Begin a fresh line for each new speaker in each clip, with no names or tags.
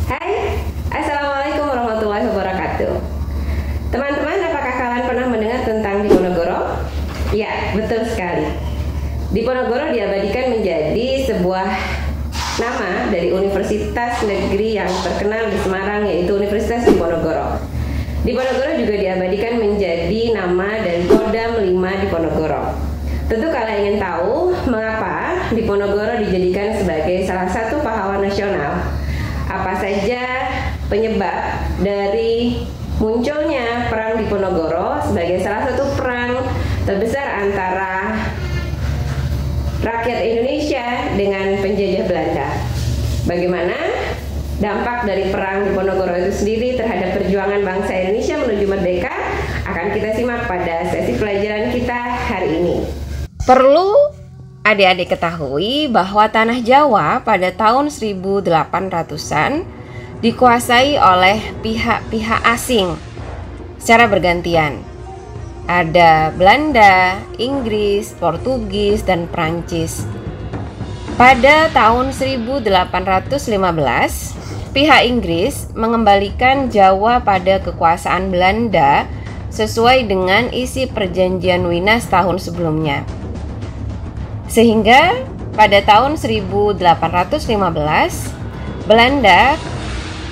Hai, Assalamualaikum warahmatullahi wabarakatuh. Teman-teman, apakah kalian pernah mendengar tentang Diponegoro? Ya, betul sekali. Diponegoro diabadikan menjadi sebuah nama dari Universitas Negeri yang terkenal di Semarang, yaitu Universitas Diponegoro. Diponegoro juga diabadikan menjadi nama dari Kodam 5 Diponegoro. Tentu kalian ingin tahu mengapa Diponegoro dijadikan sebagai salah satu pahlawan nasional. Apa saja penyebab dari munculnya Perang Diponegoro sebagai salah satu perang terbesar antara rakyat Indonesia dengan penjajah Belanda. Bagaimana dampak dari Perang Diponegoro itu sendiri terhadap perjuangan bangsa Indonesia menuju merdeka akan kita simak pada sesi pelajaran kita hari ini.
Perlu adik-adik ketahui bahwa tanah Jawa pada tahun 1800-an dikuasai oleh pihak-pihak asing secara bergantian. Ada Belanda, Inggris, Portugis, dan Prancis. Pada tahun 1815, pihak Inggris mengembalikan Jawa pada kekuasaan Belanda sesuai dengan isi perjanjian Wina setahun sebelumnya. Sehingga pada tahun 1815 Belanda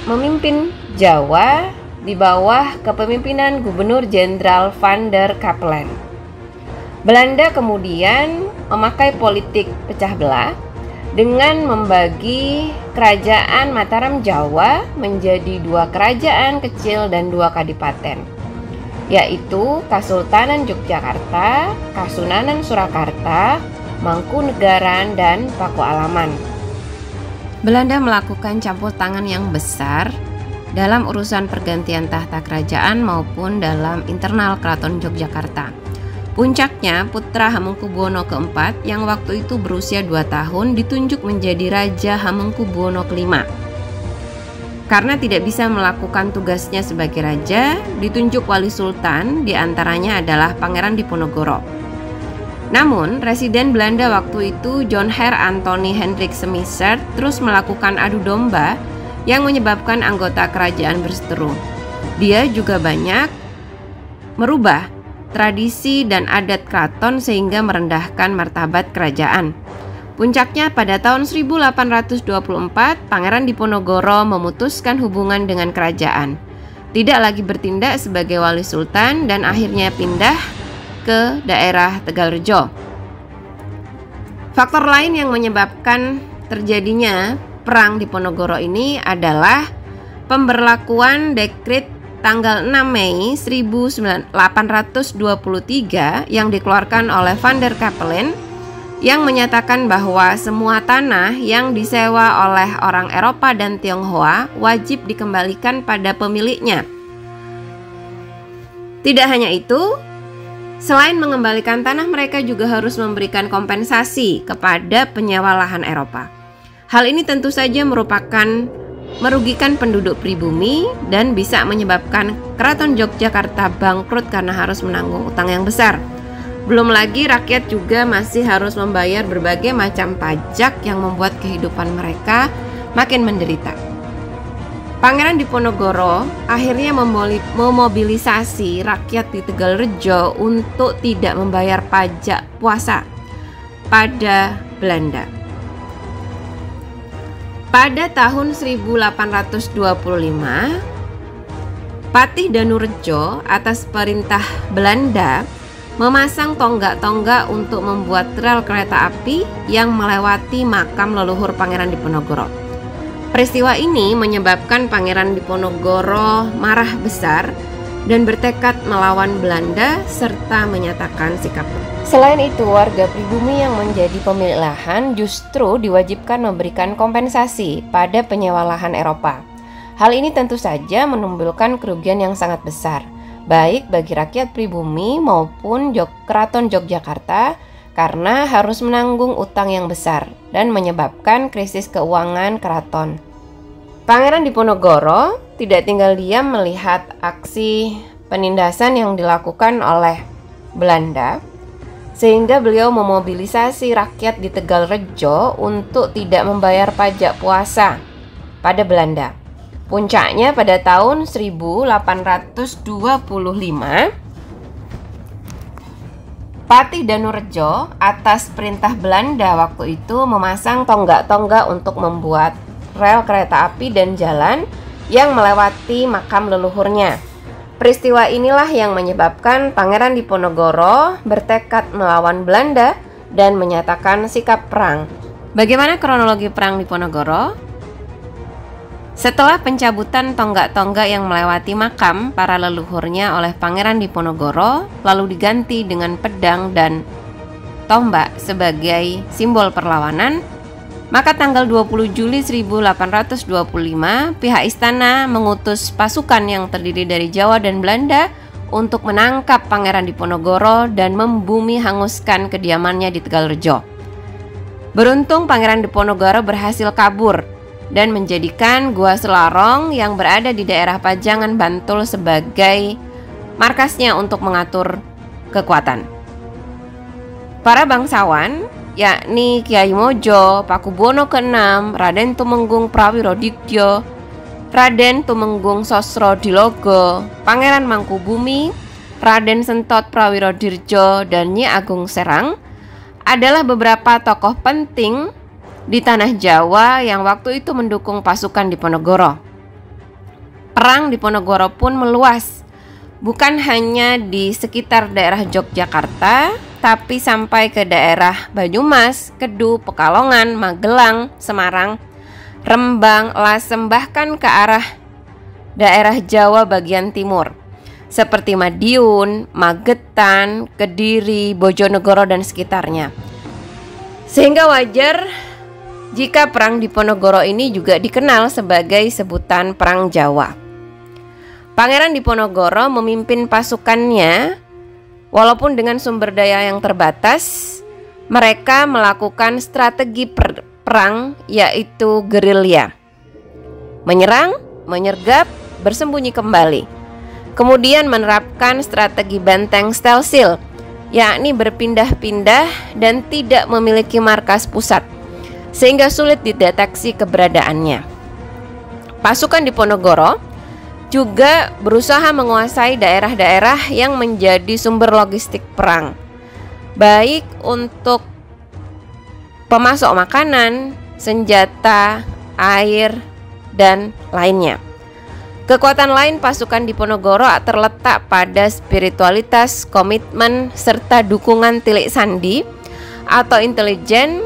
memimpin Jawa di bawah kepemimpinan Gubernur Jenderal Van der Capellen. Belanda kemudian memakai politik pecah belah dengan membagi kerajaan Mataram Jawa menjadi dua kerajaan kecil dan dua kadipaten, yaitu Kasultanan Yogyakarta, Kasunanan Surakarta, Mangkunegaran, dan Pakualaman. Belanda melakukan campur tangan yang besar dalam urusan pergantian tahta kerajaan maupun dalam internal Keraton Yogyakarta. Puncaknya, putra Hamengkubuwono keempat yang waktu itu berusia 2 tahun ditunjuk menjadi Raja Hamengkubuwono kelima. Karena tidak bisa melakukan tugasnya sebagai raja, ditunjuk wali sultan, diantaranya adalah Pangeran Diponegoro. Namun, Residen Belanda waktu itu, John Herr Anthony Hendrik Semieser, terus melakukan adu domba yang menyebabkan anggota kerajaan berseteru. Dia juga banyak merubah tradisi dan adat keraton sehingga merendahkan martabat kerajaan. Puncaknya pada tahun 1824, Pangeran Diponegoro memutuskan hubungan dengan kerajaan. Tidak lagi bertindak sebagai wali sultan dan akhirnya pindah ke daerah Tegalrejo. Faktor lain yang menyebabkan terjadinya Perang Diponegoro ini adalah pemberlakuan dekret tanggal 6 Mei 1823 yang dikeluarkan oleh Van der Capellen yang menyatakan bahwa semua tanah yang disewa oleh orang Eropa dan Tionghoa wajib dikembalikan pada pemiliknya. Tidak hanya itu, selain mengembalikan tanah, mereka juga harus memberikan kompensasi kepada penyewa lahan Eropa. Hal ini tentu saja merugikan penduduk pribumi dan bisa menyebabkan Keraton Yogyakarta bangkrut karena harus menanggung utang yang besar. Belum lagi rakyat juga masih harus membayar berbagai macam pajak yang membuat kehidupan mereka makin menderita. Pangeran Diponegoro akhirnya memobilisasi rakyat di Tegalrejo untuk tidak membayar pajak puasa pada Belanda. Pada tahun 1825, Patih Danurejo atas perintah Belanda memasang tonggak-tonggak untuk membuat rel kereta api yang melewati makam leluhur Pangeran Diponegoro. Peristiwa ini menyebabkan Pangeran Diponegoro marah besar dan bertekad melawan Belanda serta menyatakan sikap. Selain itu, warga pribumi yang menjadi pemilik lahan justru diwajibkan memberikan kompensasi pada penyewa lahan Eropa. Hal ini tentu saja menimbulkan kerugian yang sangat besar, baik bagi rakyat pribumi maupun Keraton Yogyakarta, karena harus menanggung utang yang besar dan menyebabkan krisis keuangan keraton. Pangeran Diponegoro tidak tinggal diam melihat aksi penindasan yang dilakukan oleh Belanda, sehingga beliau memobilisasi rakyat di Tegalrejo untuk tidak membayar pajak puasa pada Belanda. Puncaknya pada tahun 1825, Patih Danurejo atas perintah Belanda waktu itu memasang tonggak-tonggak untuk membuat rel kereta api dan jalan yang melewati makam leluhurnya. Peristiwa inilah yang menyebabkan Pangeran Diponegoro bertekad melawan Belanda dan menyatakan sikap perang. Bagaimana kronologi perang Diponegoro? Setelah pencabutan tonggak-tonggak yang melewati makam para leluhurnya oleh Pangeran Diponegoro, lalu diganti dengan pedang dan tombak sebagai simbol perlawanan, maka tanggal 20 Juli 1825, pihak istana mengutus pasukan yang terdiri dari Jawa dan Belanda untuk menangkap Pangeran Diponegoro dan membumi hanguskan kediamannya di Tegalrejo. Beruntung Pangeran Diponegoro berhasil kabur dan menjadikan Gua Selarong yang berada di daerah Pajangan, Bantul sebagai markasnya untuk mengatur kekuatan. Para bangsawan, yakni Kyai Mojo, Pakubuwono ke-6, Raden Tumenggung Prawirodibjo, Raden Tumenggung Sosrodilogo, Pangeran Mangkubumi, Raden Sentot Prawirodirjo, dan Nyi Agung Serang adalah beberapa tokoh penting di tanah Jawa yang waktu itu mendukung pasukan Diponegoro. Perang Diponegoro pun meluas, bukan hanya di sekitar daerah Yogyakarta, tapi sampai ke daerah Banyumas, Kedu, Pekalongan, Magelang, Semarang, Rembang, Lasem, bahkan ke arah daerah Jawa bagian timur seperti Madiun, Magetan, Kediri, Bojonegoro dan sekitarnya. Sehingga wajar jika perang Diponegoro ini juga dikenal sebagai sebutan Perang Jawa. Pangeran Diponegoro memimpin pasukannya. Walaupun dengan sumber daya yang terbatas, mereka melakukan strategi perang, yaitu gerilya. Menyerang, menyergap, bersembunyi kembali. Kemudian menerapkan strategi benteng stelsil, yakni berpindah-pindah dan tidak memiliki markas pusat, sehingga sulit dideteksi keberadaannya. Pasukan Diponegoro juga berusaha menguasai daerah-daerah yang menjadi sumber logistik perang, baik untuk pemasok makanan, senjata, air, dan lainnya. Kekuatan lain pasukan Diponegoro terletak pada spiritualitas, komitmen, serta dukungan tilik sandi atau intelijen,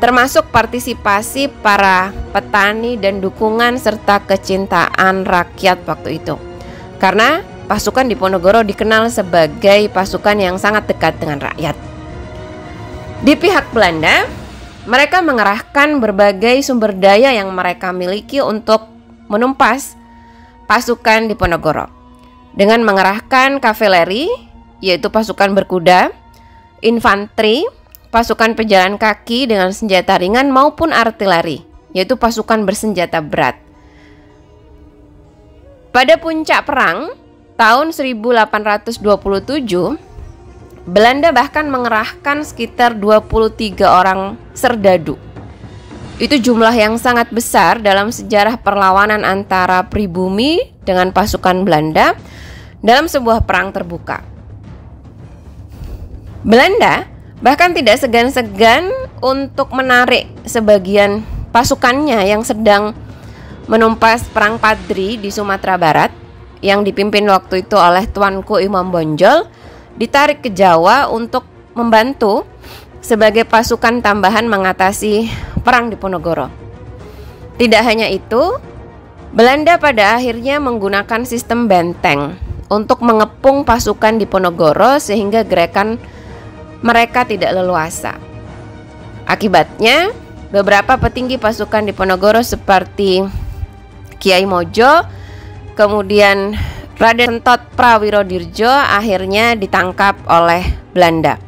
termasuk partisipasi para petani dan dukungan serta kecintaan rakyat waktu itu. Karena pasukan Diponegoro dikenal sebagai pasukan yang sangat dekat dengan rakyat. Di pihak Belanda, mereka mengerahkan berbagai sumber daya yang mereka miliki untuk menumpas pasukan Diponegoro dengan mengerahkan kavaleri, yaitu pasukan berkuda, infanteri, pasukan pejalan kaki dengan senjata ringan maupun artileri, yaitu pasukan bersenjata berat. Pada puncak perang tahun 1827, Belanda bahkan mengerahkan sekitar 23 orang serdadu. Itu jumlah yang sangat besar dalam sejarah perlawanan antara pribumi dengan pasukan Belanda dalam sebuah perang terbuka. Belanda bahkan tidak segan-segan untuk menarik sebagian pasukannya yang sedang menumpas perang Padri di Sumatera Barat yang dipimpin waktu itu oleh Tuanku Imam Bonjol, ditarik ke Jawa untuk membantu sebagai pasukan tambahan mengatasi perang Diponegoro. Tidak hanya itu, Belanda pada akhirnya menggunakan sistem benteng untuk mengepung pasukan Diponegoro sehingga gerakan mereka tidak leluasa. Akibatnya, beberapa petinggi pasukan Diponegoro seperti Kyai Mojo, kemudian Raden Sentot Prawirodirjo akhirnya ditangkap oleh Belanda.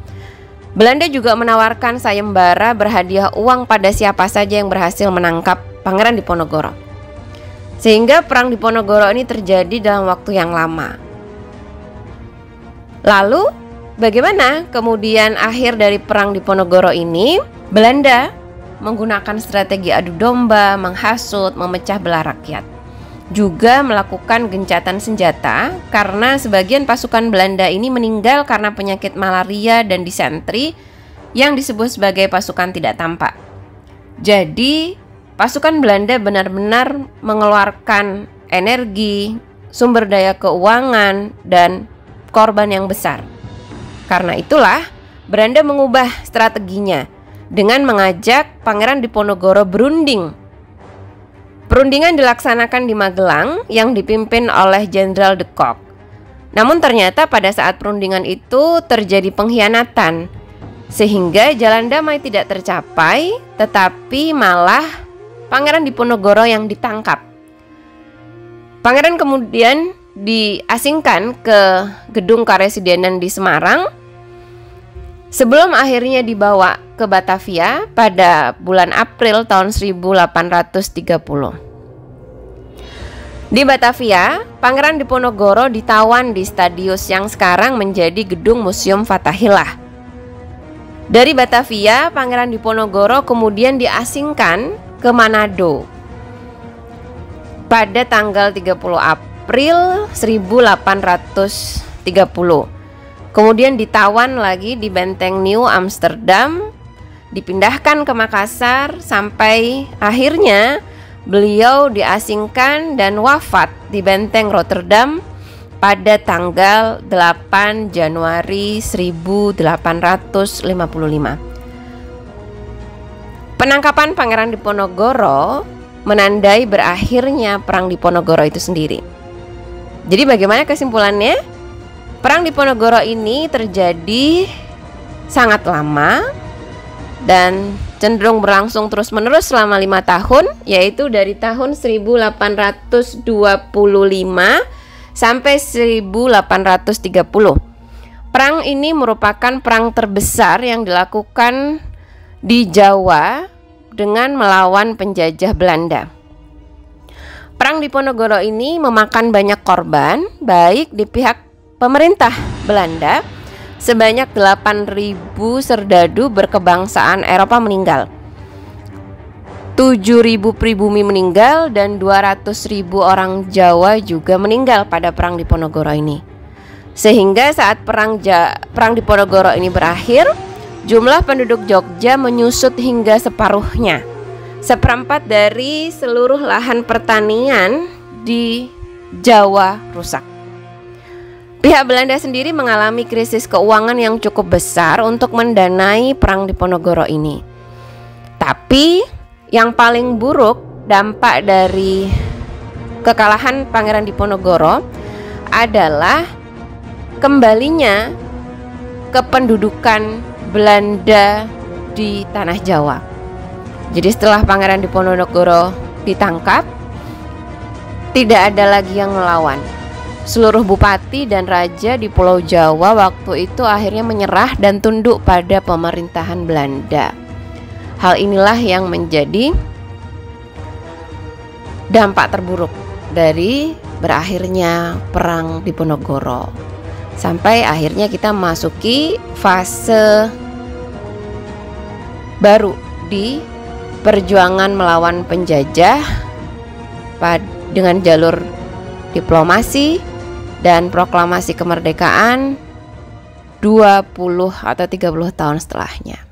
Belanda juga menawarkan sayembara berhadiah uang pada siapa saja yang berhasil menangkap Pangeran Diponegoro. Sehingga perang Diponegoro ini terjadi dalam waktu yang lama. Lalu bagaimana kemudian akhir dari perang Diponegoro ini? Belanda menggunakan strategi adu domba, menghasut, memecah belah rakyat. Juga melakukan gencatan senjata karena sebagian pasukan Belanda ini meninggal karena penyakit malaria dan disentri yang disebut sebagai pasukan tidak tampak. Jadi, pasukan Belanda benar-benar mengeluarkan energi, sumber daya keuangan, dan korban yang besar. Karena itulah, Belanda mengubah strateginya dengan mengajak Pangeran Diponegoro berunding. Perundingan dilaksanakan di Magelang yang dipimpin oleh Jenderal de Kock. Namun ternyata pada saat perundingan itu terjadi pengkhianatan, sehingga jalan damai tidak tercapai, tetapi malah Pangeran Diponegoro yang ditangkap. Pangeran kemudian diasingkan ke gedung Karesidenan di Semarang sebelum akhirnya dibawa ke Batavia pada bulan April tahun 1830. Di Batavia, Pangeran Diponegoro ditawan di Stadius yang sekarang menjadi gedung Museum Fathahillah. Dari Batavia, Pangeran Diponegoro kemudian diasingkan ke Manado pada tanggal 30 April 1830. Kemudian ditawan lagi di Benteng New Amsterdam, dipindahkan ke Makassar sampai akhirnya beliau diasingkan dan wafat di Benteng Rotterdam pada tanggal 8 Januari 1855. Penangkapan Pangeran Diponegoro menandai berakhirnya Perang Diponegoro itu sendiri. Jadi bagaimana kesimpulannya? Perang Diponegoro ini terjadi sangat lama dan cenderung berlangsung terus-menerus selama 5 tahun, yaitu dari tahun 1825 sampai 1830. Perang ini merupakan perang terbesar yang dilakukan di Jawa dengan melawan penjajah Belanda. Perang Diponegoro ini memakan banyak korban, baik di pihak pemerintah Belanda. Sebanyak 8.000 serdadu berkebangsaan Eropa meninggal, 7.000 pribumi meninggal, dan 200.000 orang Jawa juga meninggal pada Perang Diponegoro ini. Sehingga saat Perang Diponegoro ini berakhir, jumlah penduduk Jogja menyusut hingga separuhnya. 1/4 dari seluruh lahan pertanian di Jawa rusak. Pihak Belanda sendiri mengalami krisis keuangan yang cukup besar untuk mendanai Perang Diponegoro ini. Tapi yang paling buruk dampak dari kekalahan Pangeran Diponegoro adalah kembalinya kependudukan Belanda di tanah Jawa. Jadi setelah Pangeran Diponegoro ditangkap, tidak ada lagi yang melawan. Seluruh bupati dan raja di Pulau Jawa waktu itu akhirnya menyerah dan tunduk pada pemerintahan Belanda. Hal inilah yang menjadi dampak terburuk dari berakhirnya Perang Diponegoro. Sampai akhirnya kita memasuki fase baru di perjuangan melawan penjajah dengan jalur diplomasi dan proklamasi kemerdekaan 20 atau 30 tahun setelahnya.